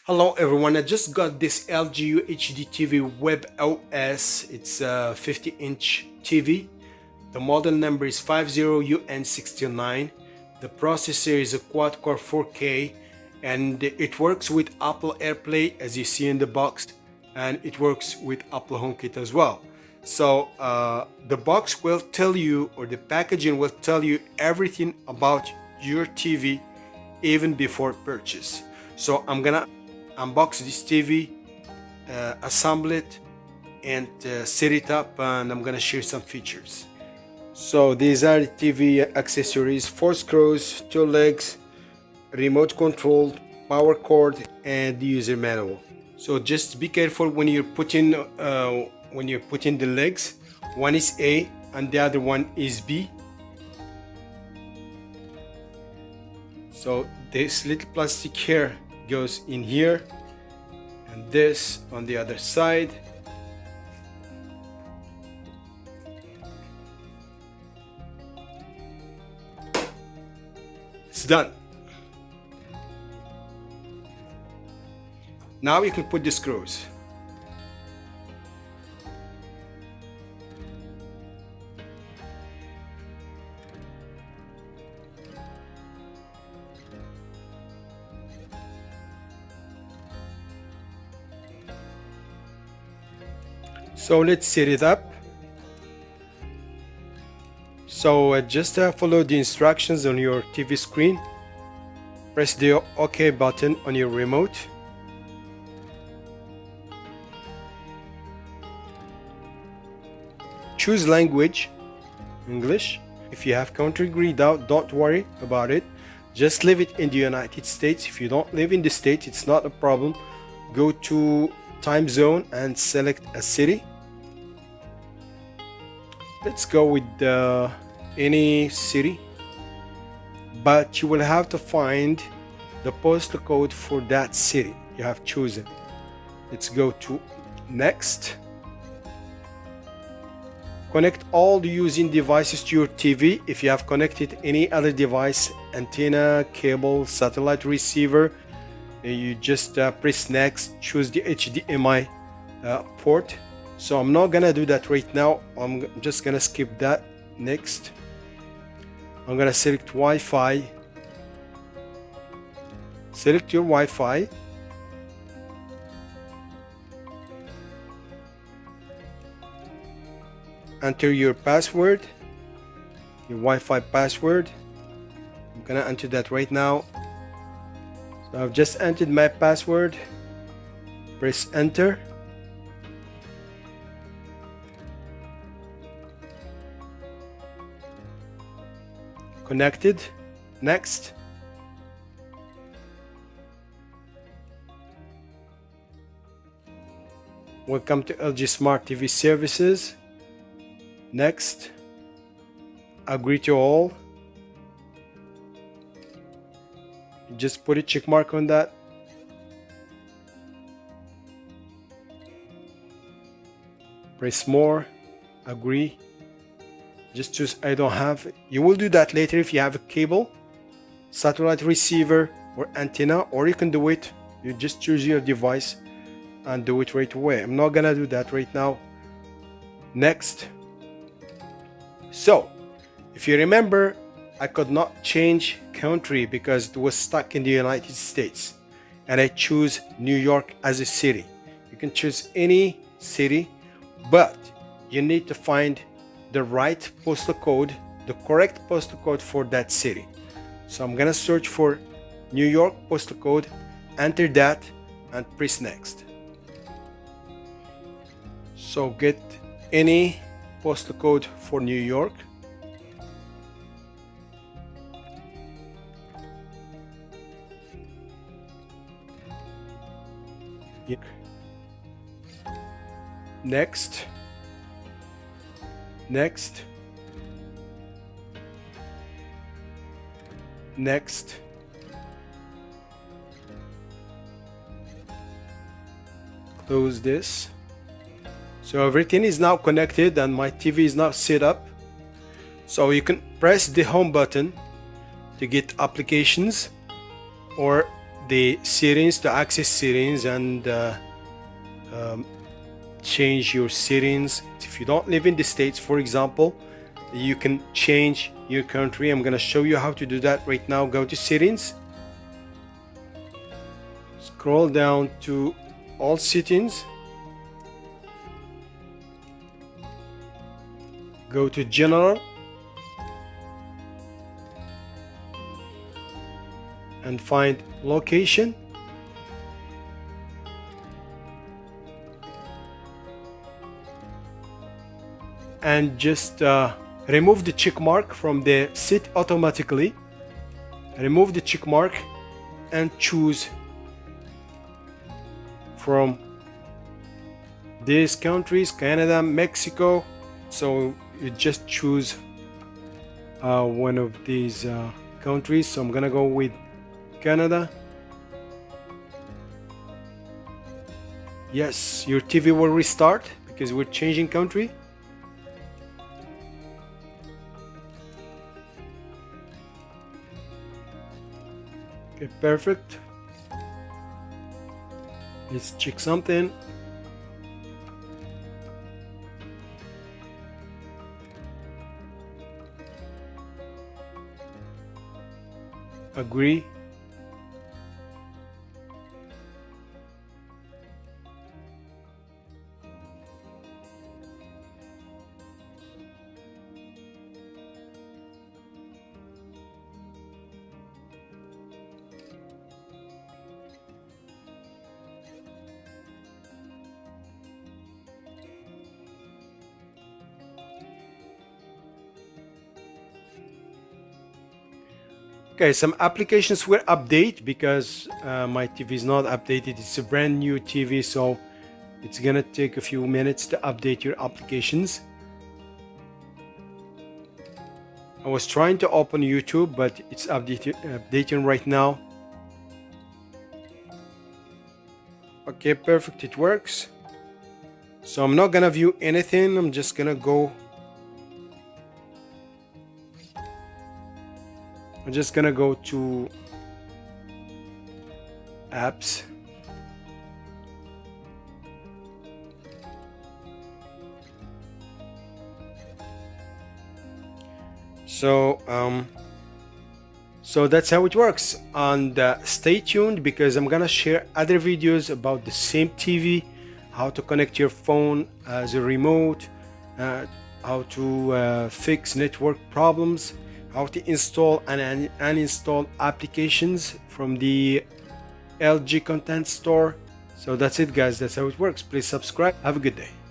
Hello everyone, I just got this LG HD TV WebOS. It's a 50-inch TV. The model number is 50UN69. The processor is a quad-core 4K and it works with Apple AirPlay as you see in the box, and it works with Apple HomeKit as well. So the box will tell you, or the packaging will tell you everything about your TV even before purchase. So I'm gonna unbox this TV, assemble it, and set it up, and I'm gonna share some features. So these are the TV accessories: 4 screws, 2 legs, remote control, power cord, and the user manual. So just be careful when you're putting the legs. One is A and the other one is B. So this little plastic here goes in here, and this on the other side. It's done. Now you can put the screws. So let's set it up. So just follow the instructions on your TV screen. Press the OK button on your remote. Choose language, English. If you have country grayed out, don't worry about it. Just leave it in the United States. If you don't live in the States, it's not a problem. Go to time zone and select a city. Let's go with any city, but you will have to find the postal code for that city you have chosen. Let's go to next. Connect all the using devices to your TV. If you have connected any other device, antenna, cable, satellite receiver, you just press next, choose the HDMI port. So I'm not gonna do that right now. I'm just gonna skip that. Next, I'm gonna select Wi-Fi. Select your Wi-Fi. Enter your password, your Wi-Fi password. I'm gonna enter that right now. So I've just entered my password. Press enter. Connected. Next. Welcome to LG Smart TV Services. Next. Agree to all. Just put a check mark on that. Press more. Agree. Just choose I don't have. You will do that later if you have a cable, satellite receiver, or antenna, or you can do it. You just choose your device and do it right away. I'm not gonna do that right now. Next. So if you remember, I could not change country because it was stuck in the United States, and I choose New York as a city. You can choose any city, but you need to find the right postal code, the correct postal code for that city. So I'm gonna search for New York postal code, enter that, and press next. So get any postal code for New York. Next. Next. Next. Close this. So everything is now connected and my TV is now set up. So you can press the home button to get applications, or the settings to access settings and change your settings. If you don't live in the States, for example, you can change your country. I'm gonna show you how to do that right now. Go to settings, scroll down to all settings, go to general, and find location, and just remove the check mark from the set automatically. Remove the check mark and choose from these countries: Canada, Mexico. So you just choose one of these countries. So I'm gonna go with Canada. Yes, your TV will restart because we're changing country. Okay, perfect. Let's check something. Agree. Okay, some applications will update because my TV is not updated. It's a brand new TV, so it's gonna take a few minutes to update your applications. I was trying to open YouTube, but it's updating right now. Okay, perfect, it works. So I'm not gonna view anything. I'm just gonna go. I'm just gonna go to apps. So that's how it works. And stay tuned because I'm gonna share other videos about the same TV, how to connect your phone as a remote, how to fix network problems, how to install and uninstall applications from the LG content store. So that's it, guys. That's how it works. Please subscribe. Have a good day.